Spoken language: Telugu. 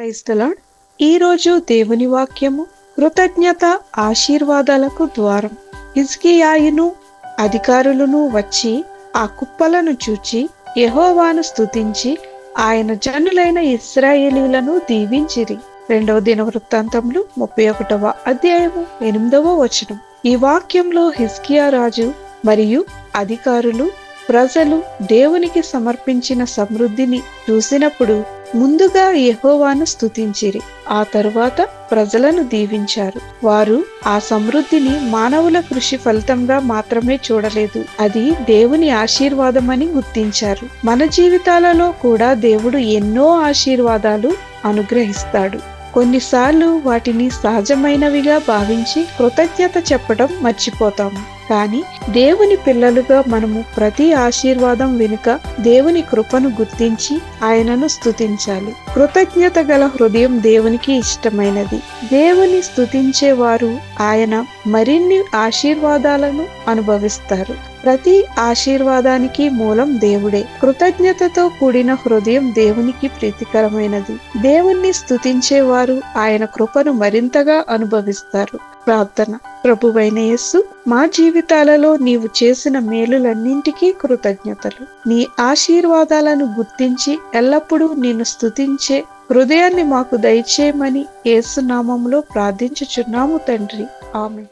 Praise the lord. ఈరోజు దేవుని వాక్యము కృతజ్ఞత ఆశీర్వాదాలకు ద్వారం. హిజ్కియాయును అధికారులను వచ్చి ఆ కుప్పలను చూచి యెహోవాను స్తుతించి ఆయన జనులైన ఇశ్రాయేలీయులను దీవించిరి. 2వ దినవృత్తాంతములు 31వ అధ్యాయము 8వ వచనం. ఈ వాక్యంలో హిజ్కియా రాజు మరియు అధికారులు ప్రజలు దేవునికి సమర్పించిన సమృద్ధిని చూసినప్పుడు ముందుగా యెహోవాను స్తుతించిరి. ఆ తరువాత ప్రజలను దీవించారు. వారు ఆ సమృద్ధిని మానవుల కృషి ఫలితంగా మాత్రమే చూడలేదు, అది దేవుని ఆశీర్వాదమని గుర్తించారు. మన జీవితాలలో కూడా దేవుడు ఎన్నో ఆశీర్వాదాలు అనుగ్రహిస్తాడు. కొన్నిసార్లు వాటిని సహజమైనవిగా భావించి కృతజ్ఞత చెప్పడం మర్చిపోతాము. కానీ దేవుని పిల్లలుగా మనము ప్రతి ఆశీర్వాదం వెనుక దేవుని కృపను గుర్తించి ఆయనను స్తుతించాలి. కృతజ్ఞత గల హృదయం దేవునికి ఇష్టమైనది. దేవుని స్తుతించేవారు ఆయన మరిన్ని ఆశీర్వాదాలను అనుభవిస్తారు. ప్రతి ఆశీర్వాదానికి మూలం దేవుడే. కృతజ్ఞతతో కూడిన హృదయం దేవునికి ప్రీతికరమైనది. దేవుణ్ణి స్తుతించేవారు ఆయన కృపను మరింతగా అనుభవిస్తారు. ప్రార్థన. ప్రభువైన యేసు, మా జీవితాలలో నీవు చేసిన మేలులన్నింటికీ కృతజ్ఞతలు. నీ ఆశీర్వాదాలను గుర్తించి ఎల్లప్పుడూ నిన్ను స్తుతించే హృదయాన్ని మాకు దయచేయమని యేసు నామములో ప్రార్థించుచున్నాము తండ్రి. ఆమేన్.